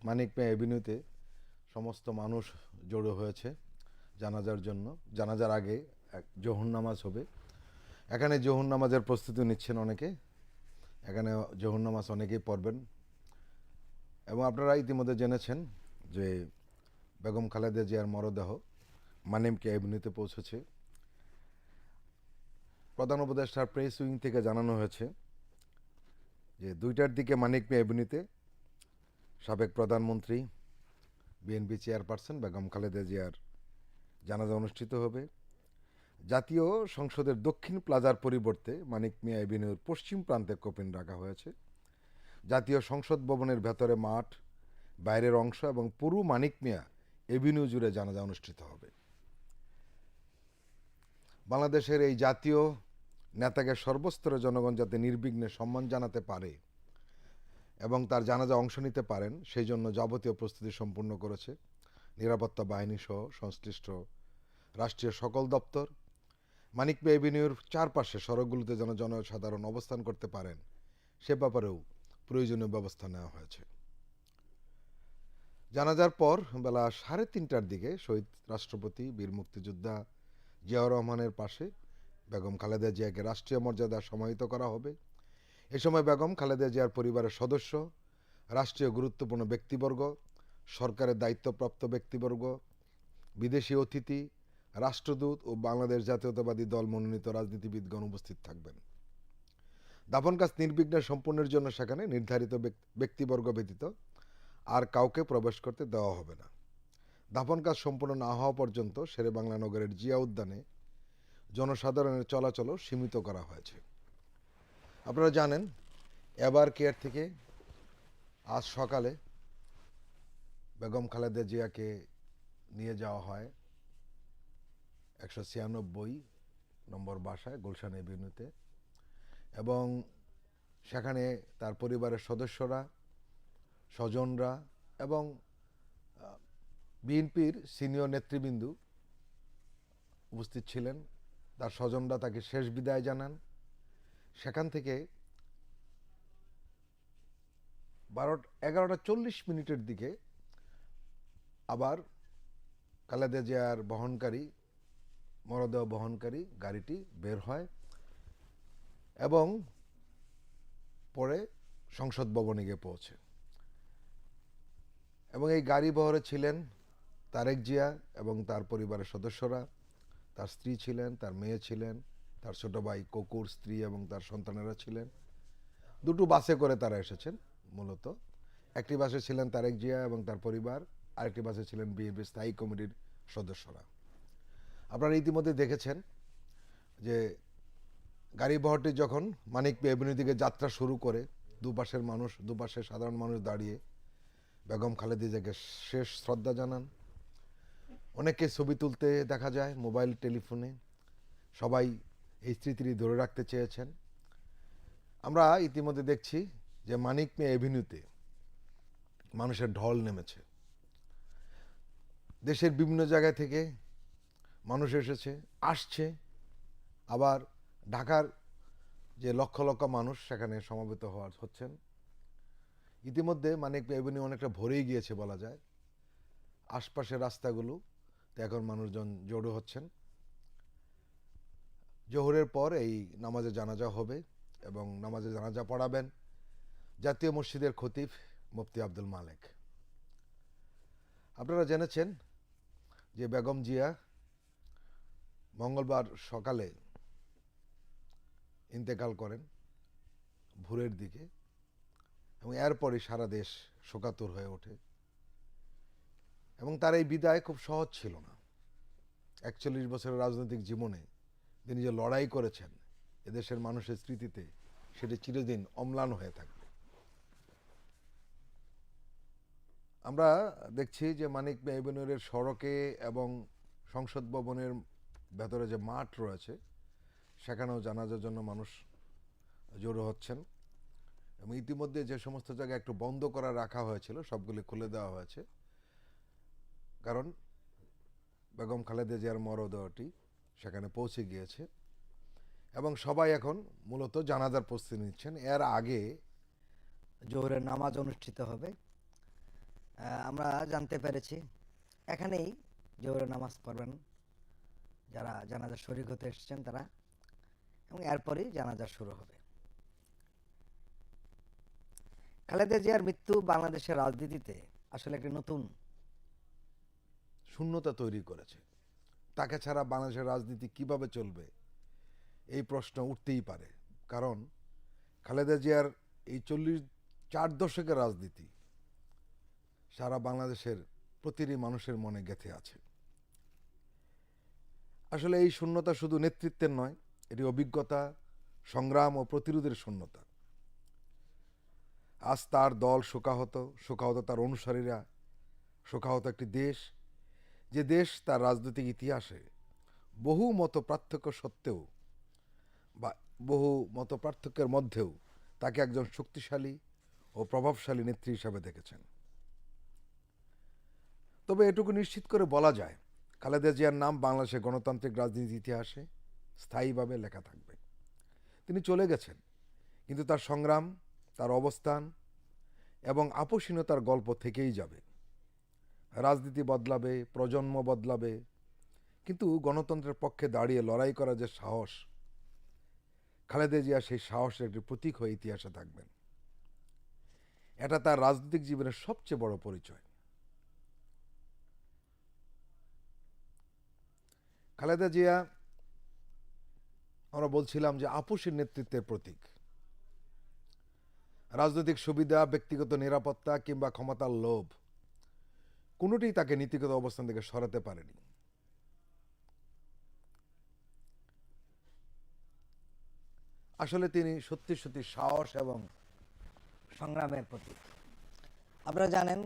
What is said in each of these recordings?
মানিক মিয়া এভিনিউতে সমস্ত মানুষ জড়ো হয়েছে জানাজার জন্য। জানাজার আগে এক জোহর নামাজ হবে। এখানে জোহর নামাজের প্রস্তুতি নিচ্ছেন অনেকে। এখানে জোহর নামাজ অনেকেই পড়বেন। এবং আপনারা ইতিমধ্যে জেনেছেন যে বেগম খালেদা জিয়ার মরদেহ মানিক মিয়া এভিনিউতে পৌঁছেছে। প্রধান উপদেষ্টার প্রেস উইং থেকে জানানো হয়েছে যে 2টার দিকে মানিক মিয়া এভিনিউতে সাবেক প্রধানমন্ত্রী বিএনপি চেয়ারপারসন বেগম খালেদা জিয়ার জানাজা অনুষ্ঠিত হবে। জাতীয় সংসদের দক্ষিণ প্লাজার পরিবর্তে মানিক মিয়া এভিনিউর পশ্চিম প্রান্তে কফিন রাখা হয়েছে। জাতীয় সংসদ ভবনের ভেতরে মাঠ, বাইরের অংশ এবং পুরো মানিক মিয়া এভিনিউ জুড়ে জানাজা অনুষ্ঠিত হবে। বাংলাদেশের এই জাতীয় নেতাকে সর্বস্তরের জনগণ যাতে নির্বিঘ্নে সম্মান জানাতে পারে এবং তার জানাজা অংশ নিতে পারেন সেই জন্য যাবতীয় প্রস্তুতি সম্পূর্ণ করেছে নিরাপত্তা বাহিনী সহ সংশ্লিষ্ট রাষ্ট্রীয় সকল দপ্তর। মানিক মিয়া এভিনিউর চারপাশে সড়কগুলোতে যেন জনসাধারণ অবস্থান করতে পারেন সে ব্যাপারেও প্রয়োজনীয় ব্যবস্থা নেওয়া হয়েছে। জানাজার পর বেলা 3:30টার দিকে শহীদ রাষ্ট্রপতি বীর মুক্তিযোদ্ধা জিয়াউর রহমানের পাশে বেগম খালেদা জিয়াকে রাষ্ট্রীয় মর্যাদা সমাহিত করা হবে। এ সময় বেগম খালেদা জিয়ার পরিবারের সদস্য, রাষ্ট্রীয় গুরুত্বপূর্ণ ব্যক্তিবর্গ, সরকারের দায়িত্বপ্রাপ্ত ব্যক্তিবর্গ, বিদেশি অতিথি, রাষ্ট্রদূত ও বাংলাদেশ জাতীয়তাবাদী দল মনোনীত রাজনীতিবিদগণ উপস্থিত থাকবেন। দাফন কাজ নির্বিঘ্নে সম্পন্নের জন্য সেখানে নির্ধারিত ব্যক্তিবর্গ ব্যতীত আর কাউকে প্রবেশ করতে দেওয়া হবে না। দাফন কাজ সম্পূর্ণ না হওয়া পর্যন্ত শেরেবাংলা নগরের জিয়া উদ্যানে জনসাধারণের চলাচলও সীমিত করা হয়েছে। আপনারা জানেন এবার কেয়ার থেকে আজ সকালে বেগম খালেদা জিয়াকে নিয়ে যাওয়া হয় 196 নম্বর বাসায় গুলশান এভিনিউতে এবং সেখানে তার পরিবারের সদস্যরা, স্বজনরা এবং বিএনপির সিনিয়র নেতৃবৃন্দ উপস্থিত ছিলেন। তার স্বজনরা তাকে শেষ বিদায় জানান। সেখান থেকে 11:40 দিকে আবার খালেদা জিয়ার মরদেহ বহনকারী গাড়িটি বের হয় এবং পরে সংসদ ভবনে গিয়ে পৌঁছে। এবং এই গাড়ি বহরে ছিলেন তারেক জিয়া এবং তার পরিবারের সদস্যরা, তার স্ত্রী ছিলেন, তার মেয়ে ছিলেন, তার ছোট ভাই ককুর স্ত্রী এবং তার সন্তানেরা ছিলেন। দুটো বাসে করে তারা এসেছেন। মূলত একটি বাসে ছিলেন তারেক জিয়া এবং তার পরিবার, আরেকটি বাসে ছিলেন বিএনপি স্থায়ী কমিটির সদস্যরা। আপনারা ইতিমধ্যে দেখেছেন যে গাড়ি বহরটি যখন মানিক মিয়া এভিনিউ দিকে যাত্রা শুরু করে দুপাশে সাধারণ মানুষ দাঁড়িয়ে বেগম খালেদা জিয়াকে শেষ শ্রদ্ধা জানান। অনেকে ছবি তুলতে দেখা যায় মোবাইল টেলিফোনে। সবাই এই স্মৃতি ধরে রাখতে চেয়েছেন। আমরা ইতিমধ্যে দেখছি যে মানিক মিয়া এভিনিউতে মানুষের ঢল নেমেছে। দেশের বিভিন্ন জায়গা থেকে মানুষ আসছে। আবার ঢাকার যে লক্ষ লক্ষ মানুষ সেখানে সমবেত হচ্ছেন। ইতিমধ্যে মানিক মিয়া এভিনিউ অনেকটা ভরেই গিয়েছে বলা যায়। আশপাশের রাস্তাগুলোতে এখন মানুষজন জড়ো হচ্ছেন। জোহরের পর এই নামাজে জানাজা হবে এবং নামাজে জানাজা পড়াবেন জাতীয় মসজিদের খতিব মুফতি আব্দুল মালেক। আপনারা জেনেছেন যে বেগম জিয়া মঙ্গলবার সকালে ইন্তেকাল করেন ভোরের দিকে এবং এরপরই সারা দেশ শোকাতুর হয়ে ওঠে এবং তার এই বিদায় খুব সহজ ছিল না। 41 বছরের রাজনৈতিক জীবনে তিনি যে লড়াই করেছেন এদেশের মানুষের স্মৃতিতে সেটি চিরদিন অম্লান হয়ে থাকবে। আমরা দেখছি যে মানিক মিয়া এভিনিউয়ের সড়কে এবং সংসদ ভবনের ভেতরে যে মাঠ রয়েছে সেখানেও জানাজার জন্য মানুষ জড়ো হচ্ছেন এবং ইতিমধ্যে যে সমস্ত জায়গায় একটু বন্ধ করা রাখা হয়েছিল সবগুলি খুলে দেওয়া হয়েছে, কারণ বেগম খালেদা জিয়ার মরদেহটি সেখানে পৌঁছে গিয়েছে এবং সবাই এখন মূলত জানাজার প্রস্তুতি নিচ্ছেন। এর আগে জোহরের নামাজ অনুষ্ঠিত হবে আমরা জানতে পেরেছি এখানেই জোহরের নামাজ পড়বেন যারা জানাজা শরীক হতে এসেছেন তারা, এবং এরপরই জানাজা শুরু হবে। খালেদা জিয়ার মৃত্যু বাংলাদেশের রাজনীতিতে আসলে একটি নতুন শূন্যতা তৈরি করেছে। তাকে ছাড়া বাংলাদেশের রাজনীতি কিভাবে চলবে এই প্রশ্ন উঠতেই পারে। কারণ খালেদা জিয়ার এই 4 দশকের রাজনীতি সারা বাংলাদেশের প্রতিটি মানুষের মনে গেঁথে আছে। আসলে এই শূন্যতা শুধু নেতৃত্বের নয়, এটি অভিজ্ঞতা, সংগ্রাম ও প্রতিরোধের শূন্যতা। আজ তার দল শোকাহত তার অনুসারীরা, শোকাহত একটি দেশ, যে দেশ তার রাজনৈতিক ইতিহাসে বহু মত পার্থক্য সত্ত্বেও বা বহু মত পার্থক্যের মধ্যেও তাকে একজন শক্তিশালী ও প্রভাবশালী নেত্রী হিসাবে দেখেছেন। তবে এটুকু নিশ্চিত করে বলা যায়, খালেদা জিয়ার নাম বাংলাদেশের গণতান্ত্রিক রাজনীতির ইতিহাসে স্থায়ীভাবে লেখা থাকবে। তিনি চলে গেছেন, কিন্তু তার সংগ্রাম, তার অবস্থান এবং আপোষহীনতার গল্প থেকেই যাবে। রাজনীতি বদলাবে, প্রজন্ম বদলাবে, কিন্তু গণতন্ত্রের পক্ষে দাঁড়িয়ে লড়াই করার যে সাহস, খালেদা জিয়া সেই সাহসের একটি প্রতীক হয়ে ইতিহাসে থাকবেন। এটা তার রাজনৈতিক জীবনের সবচেয়ে বড় পরিচয়। খালেদা জিয়া, আমরা বলছিলাম যে আপোষের নেতৃত্বের প্রতীক। রাজনৈতিক সুবিধা, ব্যক্তিগত নিরাপত্তা কিংবা ক্ষমতার লোভ কোনোটিই তাকে নীতিগত অবস্থান থেকে সরাতে পারেনি। আসলে তিনি সত্যি সত্যি সাহস এবং সংগ্রামের প্রতীক। আপনারা জানেন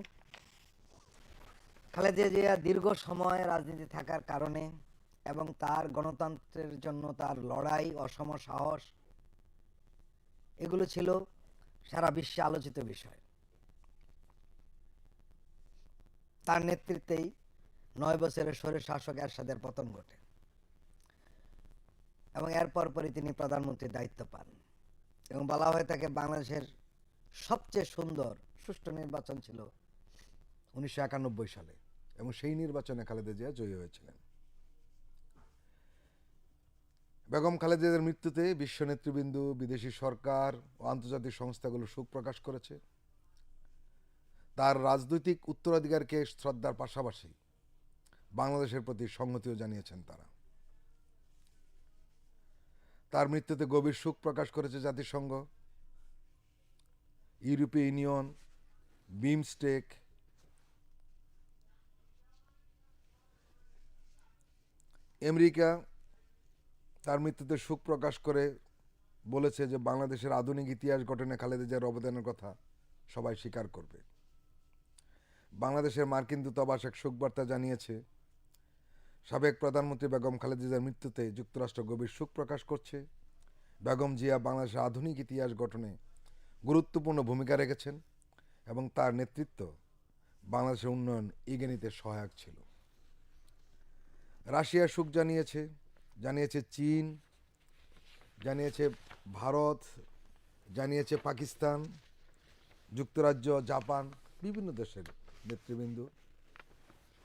খালেদা জিয়া দীর্ঘ সময় রাজনীতি থাকার কারণে এবং তার গণতন্ত্রের জন্য তার লড়াই, অসম সাহস, এগুলো ছিল সারা বিশ্বে আলোচিত বিষয়। তার নেতৃত্বেই 9 বছরের স্বৈর শাসক এরশাদের পতন ঘটে এবং এর পরপরই তিনি প্রধানমন্ত্রীর দায়িত্ব পান, এবং বলা হয় তাকে বাংলাদেশের সবচেয়ে সুন্দর সুষ্ঠু নির্বাচন ছিল 1991 সালে, এবং সেই নির্বাচনে খালেদা জিয়া জয়ী হয়েছিলেন। বেগম খালেদা জিয়ার মৃত্যুতে বিশ্ব নেতৃবৃন্দ, বিদেশি সরকার ও আন্তর্জাতিক সংস্থাগুলো শোক প্রকাশ করেছে। তার রাজনৈতিক উত্তরাধিকারকে শ্রদ্ধার পাশাপাশি বাংলাদেশের প্রতি সংহতিও জানিয়েছেন তারা। তার মৃত্যুতে গভীর শোক প্রকাশ করেছে জাতিসংঘ, ইউরোপীয় ইউনিয়ন, বিমস্টেক, আমেরিকা। তার মৃত্যুতে শোক প্রকাশ করে বলেছে যে বাংলাদেশের আধুনিক ইতিহাস গঠনে খালেদা জিয়ার অবদানের কথা সবাই স্বীকার করবে। বাংলাদেশের মার্কিন দূতাবাস এক শোকবার্তা জানিয়েছে, সাবেক প্রধানমন্ত্রী বেগম খালেদা জিয়ার মৃত্যুতে যুক্তরাষ্ট্র গভীর শোক প্রকাশ করছে। বেগম জিয়া বাংলাদেশের আধুনিক ইতিহাস গঠনে গুরুত্বপূর্ণ ভূমিকা রেখেছেন এবং তার নেতৃত্ব বাংলাদেশের উন্নয়ন এগিয়ে নিতে সহায়ক ছিল। রাশিয়া শোক জানিয়েছে চীন, জানিয়েছে ভারত, জানিয়েছে পাকিস্তান, যুক্তরাজ্য, জাপান, বিভিন্ন দেশের নেতৃবৃন্দ,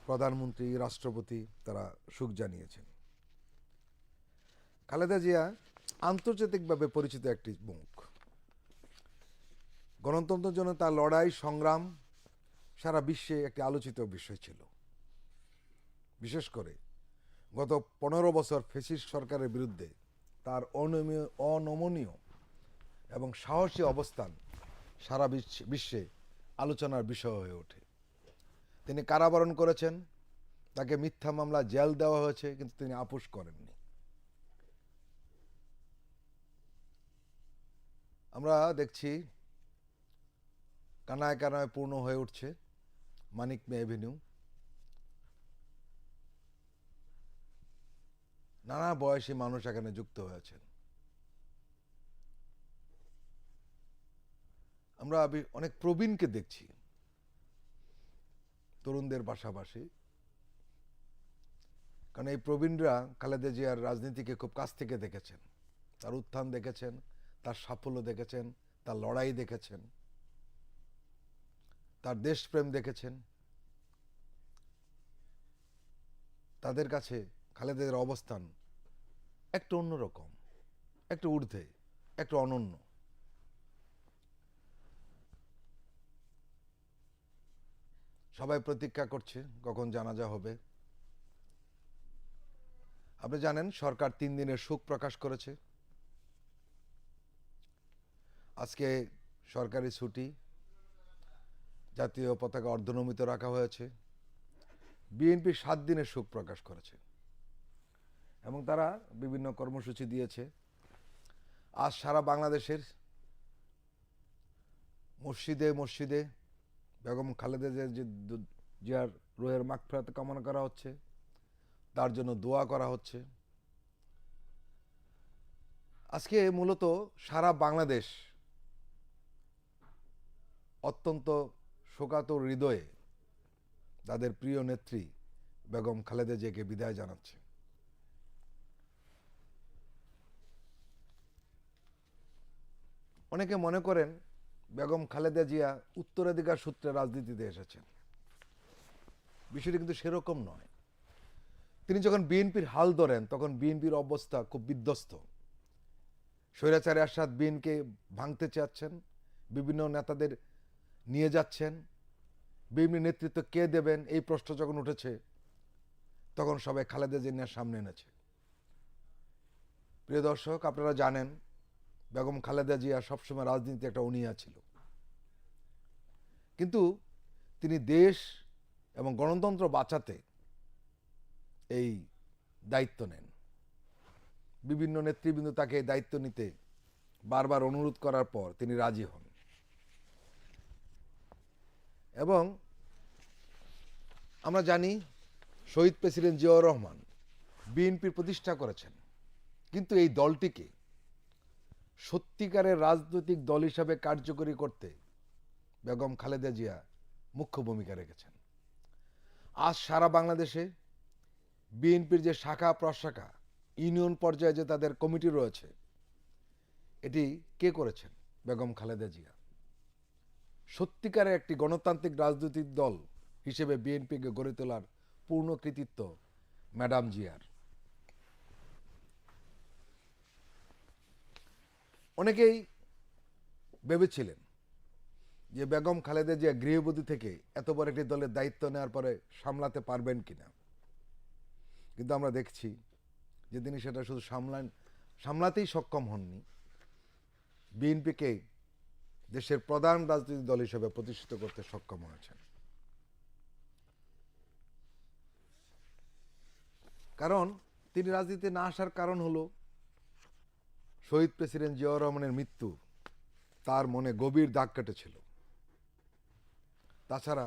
প্রধানমন্ত্রী, রাষ্ট্রপতি তারা শোক জানিয়েছেন। খালেদা জিয়া আন্তর্জাতিকভাবে পরিচিত একটি মুখ। গণতন্ত্রের জন্য তার লড়াই, সংগ্রাম সারা বিশ্বে একটি আলোচিত বিষয় ছিল। বিশেষ করে গত 15 বছর ফ্যাসিস্ট সরকারের বিরুদ্ধে তার অনমনীয় এবং সাহসী অবস্থান সারা বিশ্বে আলোচনার বিষয় হয়ে ওঠে। তিনি কারাবরণ করেছেন, তাকে মিথ্যা মামলা জেল দেওয়া হয়েছে, কিন্তু তিনি আপোষ করেননি। আমরা দেখছি কানায় কানায় পূর্ণ হয়ে উঠছে মানিক মে এভিনিউ। নানা বয়সী মানুষ এখানে যুক্ত হয়েছেন। আমরা অনেক প্রবীণকে দেখছি তরুণদের পাশাপাশি, কারণ এই প্রবীণরা খালেদা জিয়ার রাজনীতিকে খুব কাছ থেকে দেখেছেন, তার উত্থান দেখেছেন, তার সাফল্য দেখেছেন, তার লড়াই দেখেছেন, তার দেশপ্রেম দেখেছেন। তাদের কাছে খালেদাদের অবস্থান একটু অন্যরকম, একটু ঊর্ধ্বে, একটু অনন্য। সবাই প্রতীক্ষা করছে কখন জানাজা হবে। আপনি জানেন সরকার 3 দিনের শোক প্রকাশ করেছে। আজকে সরকারি ছুটি, জাতীয় পতাকা অর্ধনমিত রাখা হয়েছে। বিএনপি 7 দিনের শোক প্রকাশ করেছে এবং তারা বিভিন্ন কর্মসূচি দিয়েছে। আজ সারা বাংলাদেশের মসজিদে মসজিদে বেগম খালেদা জিয়ার রুহের মাগফিরাত কামনা করা হচ্ছে, তার জন্য দোয়া করা হচ্ছে। আজকে মূলত সারা বাংলাদেশ অত্যন্ত শোকাতুর হৃদয়ে তাদের প্রিয় নেত্রী বেগম খালেদা জিয়াকে বিদায় জানাচ্ছে। অনেকে মনে করেন বেগম খালেদা জিয়া উত্তরাধিকার সূত্রে রাজনীতিতে এসেছেন। বিষয়টি কিন্তু সেরকম নয়। তিনি যখন বিএনপির হাল ধরেন তখন বিএনপির অবস্থা খুব বিধ্বস্ত। স্বৈরাচারী এরশাদ বিএনকে ভাঙতে চাচ্ছেন, বিভিন্ন নেতাদের নিয়ে যাচ্ছেন। বিএনপি নেতৃত্ব কে দেবেন এই প্রশ্ন যখন উঠেছে তখন সবাই খালেদা জিয়ার সামনে এনেছে। প্রিয় দর্শক, আপনারা জানেন বেগম খালেদা জিয়া সবসময় রাজনীতি একটা অনীহা ছিল, কিন্তু তিনি দেশ এবং গণতন্ত্র বাঁচাতে এই দায়িত্ব নেন। বিভিন্ন নেতৃবৃন্দ তাকে এই দায়িত্ব নিতে বারবার অনুরোধ করার পর তিনি রাজি হন এবং আমরা জানি শহীদ প্রেসিডেন্ট জিয়াউর রহমান বিএনপির প্রতিষ্ঠা করেছেন, কিন্তু এই দলটিকে সত্যিকারের রাজনৈতিক দল হিসাবে কার্যকরী করতে বেগম খালেদা জিয়া মুখ্য ভূমিকা রেখেছেন। আজ সারা বাংলাদেশে বিএনপির যে শাখা প্রশাখা, ইউনিয়ন পর্যায়ে যে তাদের কমিটি রয়েছে, এটি কে করেছেন? বেগম খালেদা জিয়া। সত্যিকারের একটি গণতান্ত্রিক রাজনৈতিক দল হিসেবে বিএনপিকে গড়ে তোলার পূর্ণ কৃতিত্ব ম্যাডাম জিয়ার। অনেকেই ভেবেছিলেন যে বেগম খালেদা জিয়া গৃহবধূ থেকে এত বড় একটি দলের দায়িত্ব নেওয়ার পরে সামলাতে পারবেন কিনা, কিন্তু আমরা দেখছি যে তিনি সেটা শুধু সামলাতেই সক্ষম হননি, বিএনপিকে দেশের প্রধান রাজনৈতিক দল হিসেবে প্রতিষ্ঠিত করতে সক্ষম হয়েছেন। কারণ তিনি রাজনীতিতে না আসার কারণ হলো শহীদ প্রেসিডেন্ট জিয়াউর রহমানের মৃত্যু তার মনে গভীর দাগ কেটেছিল। তাছাড়া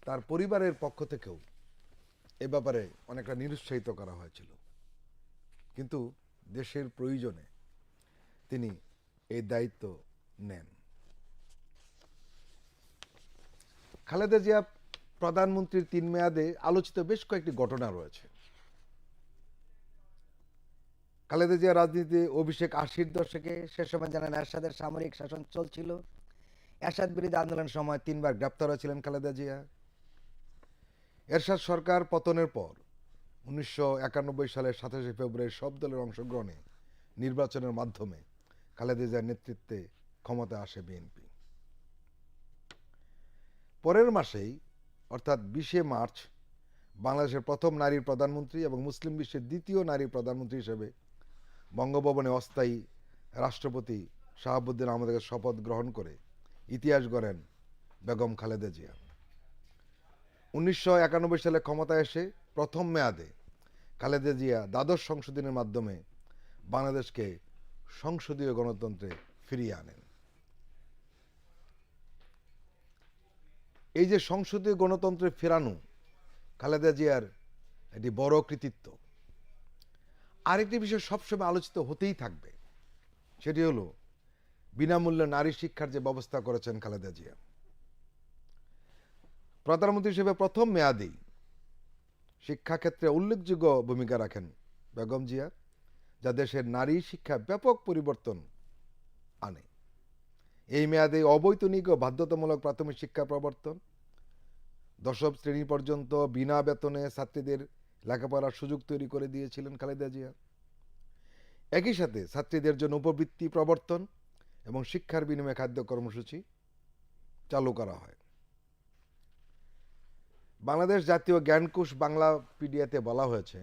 তার পরিবারের পক্ষ থেকেও এ ব্যাপারে অনেকটা নিরুৎসাহিত করা হয়েছিল, কিন্তু দেশের প্রয়োজনে তিনি এই দায়িত্ব নেন। খালেদা জিয়া প্রধানমন্ত্রীর 3 মেয়াদে আলোচিত বেশ কয়েকটি ঘটনা রয়েছে। খালেদা জিয়া রাজনীতিতে অভিষেক 80-র দশকে, সে সময় জানেন এরশাদের সামরিক শাসন চলছিল। এরশাদ বিরোধী আন্দোলনের সময় 3 বার গ্রেপ্তার হয়েছিলেন খালেদা জিয়া। এরশাদ সরকার পতনের পর 1991 সালের 27শে ফেব্রুয়ারি সব দলের অংশগ্রহণে নির্বাচনের মাধ্যমে খালেদা জিয়ার নেতৃত্বে ক্ষমতায় আসে বিএনপি। পরের মাসেই অর্থাৎ 20শে মার্চ বাংলাদেশের প্রথম নারী প্রধানমন্ত্রী এবং মুসলিম বিশ্বের দ্বিতীয় নারী প্রধানমন্ত্রী হিসেবে বঙ্গভবনে অস্থায়ী রাষ্ট্রপতি শাহাবুদ্দিন আহমেদের শপথ গ্রহণ করে ইতিহাস গড়েন বেগম খালেদা জিয়া। 1991 সালে ক্ষমতায় এসে প্রথম মেয়াদে খালেদা জিয়া দ্বাদশ সংশোধনের মাধ্যমে বাংলাদেশকে সংসদীয় গণতন্ত্রে ফিরিয়ে আনেন। এই যে সংসদীয় গণতন্ত্রে ফেরানো খালেদা জিয়ার একটি বড় কৃতিত্ব। আরেকটি বিষয় সবসময় আলোচিত হতেই থাকবে, সেটি হলো বিনামূল্যে নারী শিক্ষার যে ব্যবস্থা করেছেন খালেদা জিয়া। প্রধানমন্ত্রী হিসেবে প্রথম মেয়াদেই শিক্ষাক্ষেত্রে উল্লেখযোগ্য ভূমিকা রাখেন বেগম জিয়া, যা দেশের নারী শিক্ষা ব্যাপক পরিবর্তন আনে। এই মেয়াদে অবৈতনিক ও বাধ্যতামূলক প্রাথমিক শিক্ষা প্রবর্তন, 10ম শ্রেণী পর্যন্ত বিনা বেতনে ছাত্রীদের লেখাপড়ার সুযোগ তৈরি করে দিয়েছিলেন খালেদা জিয়া। একই সাথে ছাত্রীদের জন্য উপবৃত্তি প্রবর্তন এবং শিক্ষার বিনিময়ে খাদ্য কর্মসূচি চালু করা হয়। বাংলাদেশ জাতীয় জ্ঞানকোষ বাংলাপিডিয়াতে বলা হয়েছে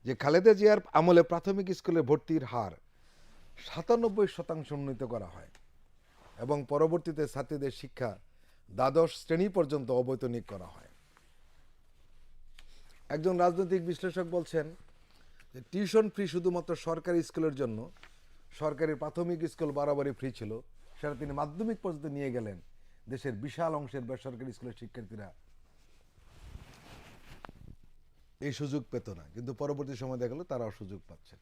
যে খালেদা জিয়ার আমলে প্রাথমিক স্কুলে ভর্তির হার 97% উন্নীত করা হয় এবং পরবর্তীতে ছাত্রীদের শিক্ষা দ্বাদশ শ্রেণী পর্যন্ত অবৈতনিক করা হয়। একজন রাজনৈতিক বিশ্লেষক বলছেন যে টিউশন ফি শুধুমাত্র সরকারি স্কুলের জন্য, সরকারি প্রাথমিক স্কুল বরাবরই ফ্রি ছিল, সেটা তিনি মাধ্যমিক পর্যন্ত নিয়ে গেলেন। দেশের বিশাল অংশের বেসরকারি স্কুলের শিক্ষার্থীরা এই সুযোগ পেত না, কিন্তু পরবর্তী সময় দেখা গেল তারাও সুযোগ পাচ্ছেন।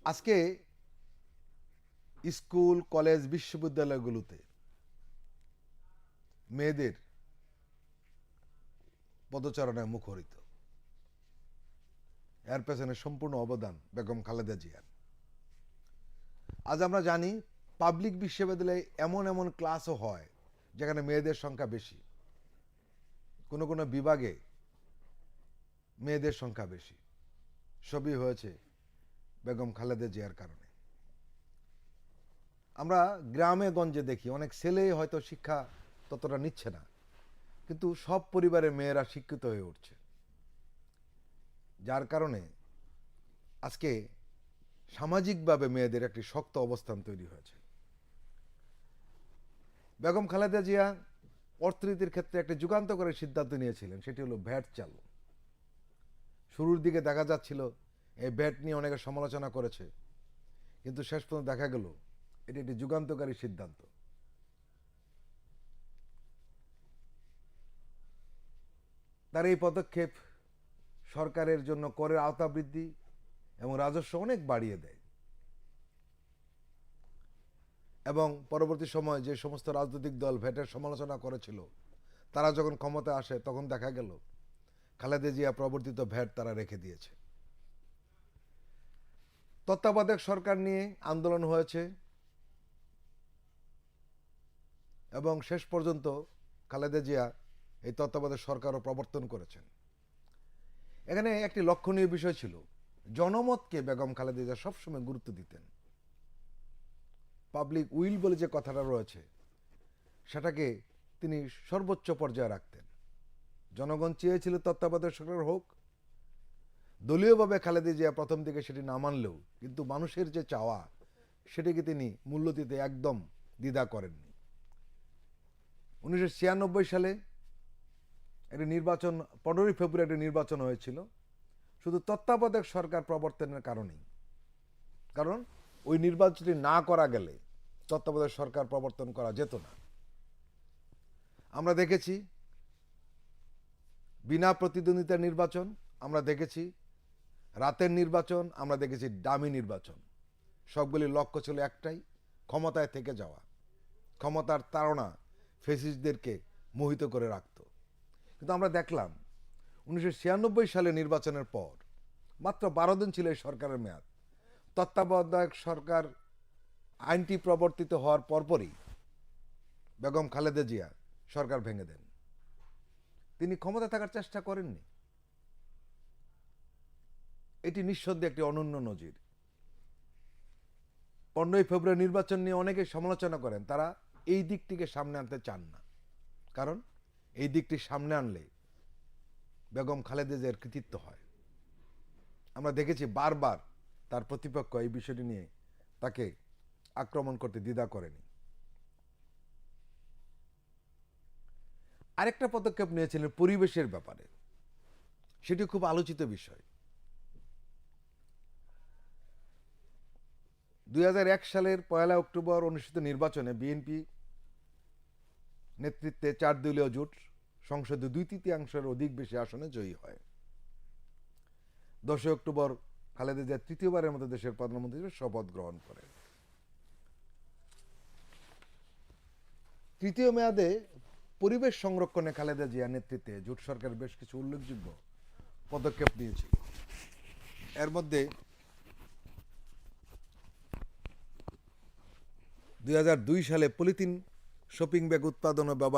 আজকে স্কুল, কলেজ, বিশ্ববিদ্যালয়গুলোতে মেয়েদের পদচারণায় মুখরিত। এর পেছনে সম্পূর্ণ অবদান বেগম খালেদা জিয়ার। আজ আমরা জানি পাবলিক বিশ্ববিদ্যালয়ে এমন এমন ক্লাসও হয় যেখানে মেয়েদের সংখ্যা বেশি, কোনো কোনো বিভাগে মেয়েদের সংখ্যা বেশি। সবই হয়েছে বেগম খালেদা জিয়ার কারণে। আমরা গ্রামে গঞ্জে দেখি অনেক ছেলে হয়তো শিক্ষা ততটা নিচ্ছে না, কিন্তু সব পরিবারের মেয়েরা শিক্ষিত হয়ে উঠছে, যার কারণে আজকে সামাজিকভাবে মেয়েদের একটি শক্ত অবস্থান তৈরি হয়েছে। বেগম খালেদা জিয়া অর্থনীতির ক্ষেত্রে একটি যুগান্তকারী সিদ্ধান্ত নিয়েছিলেন, সেটি হলো ভ্যাট চালু। শুরুর দিকে দেখা যাচ্ছিল এই ভ্যাট নিয়ে অনেকে সমালোচনা করেছে, কিন্তু শেষ পর্যন্ত দেখা গেল এটি একটি যুগান্তকারী সিদ্ধান্ত। তার এই পদক্ষেপ সরকারের জন্য করের আওতা বৃদ্ধি এবং রাজস্ব অনেক বাড়িয়ে দেয়। এবং পরবর্তী সময় যে সমস্ত রাজনৈতিক দল ভ্যাটের সমালোচনা করেছিল, তারা যখন ক্ষমতায় আসে তখন দেখা গেল খালেদা জিয়া প্রবর্তিত ভ্যাট তারা রেখে দিয়েছে। তত্ত্বাবধায়ক সরকার নিয়ে আন্দোলন হয়েছে এবং শেষ পর্যন্ত খালেদা জিয়া এই তত্ত্বাবধায়ক সরকারও প্রবর্তন করেছেন। এখানে একটি লক্ষণীয় বিষয় ছিল, জনমতকে বেগম খালেদা জিয়া সবসময় গুরুত্ব দিতেন। পাবলিক উইল বলে যে কথাটা রয়েছে, সেটাকে তিনি সর্বোচ্চ পর্যায়ে রাখতেন। জনগণ চেয়েছিল তত্ত্বাবধায়ক সরকার হোক, দলীয়ভাবে খালেদা জিয়া প্রথম দিকে সেটি না মানলেও কিন্তু মানুষের যে চাওয়া সেটিকে তিনি মূল্য দিতে একদম দ্বিধা করেননি। 1996 সালে একটি নির্বাচন, 15 ফেব্রুয়ারি নির্বাচন হয়েছিল শুধু তত্ত্বাবধায়ক সরকার প্রবর্তনের কারণেই। কারণ ওই নির্বাচনটি না করা গেলে তত্ত্বাবধায়ক সরকার প্রবর্তন করা যেত না। আমরা দেখেছি বিনা প্রতিদ্বন্দ্বিতার নির্বাচন, আমরা দেখেছি রাতের নির্বাচন, আমরা দেখেছি ডামি নির্বাচন। সবগুলি লক্ষ্য ছিল একটাই, ক্ষমতায় থেকে যাওয়া, ক্ষমতার তাড়না ফ্যাসিস্টদেরকে মোহিত করে রাখত। কিন্তু আমরা দেখলাম 1996 সালে নির্বাচনের পর মাত্র 12 দিন ছিল এই সরকারের মেয়াদ। তত্ত্বাবধায়ক সরকার আইনটি প্রবর্তিত হওয়ার পরপরই বেগম খালেদা জিয়া সরকার ভেঙে দেন। তিনি ক্ষমতা থাকার চেষ্টা করেননি। এটি নিঃসন্দেহে একটি অনন্য নজির। 15 ফেব্রুয়ারি নির্বাচন নিয়ে অনেকে সমালোচনা করেন, তারা এই দিকটিকে সামনে আনতে চান না, কারণ এই দিকটি সামনে আনলে বেগম খালেদা জিয়ার কৃতিত্ব হয়। আমরা দেখেছি বারবার তার প্রতিপক্ষ এই বিষয়টি নিয়ে তাকে আক্রমণ করতে দ্বিধা করেনি। আরেকটা পদক্ষেপ নিয়েছিলেন পরিবেশের ব্যাপারে, সেটি খুব আলোচিত বিষয়। 2001 সালের 1 অক্টোবর অনুষ্ঠিত নির্বাচনে বিএনপি নেতৃত্বে 4 দলীয় জোট সংসদে 2/3 অধিক বেশি আসনে জয়ী হয়। 10 অক্টোবর খালেদা জিয়া তৃতীয়বারের মতো দেশের প্রধানমন্ত্রী হিসেবে শপথ গ্রহণ করেন। তৃতীয় মেয়াদে পরিবেশ সংরক্ষণে খালেদা জিয়া নেতৃত্বে জোট সরকার বেশ কিছু উল্লেখযোগ্য পদক্ষেপ নিয়েছিল। এর মধ্যে 2002 সালে পলিথিন শপিং ব্যাগ উৎপাদন ও ব্যবহার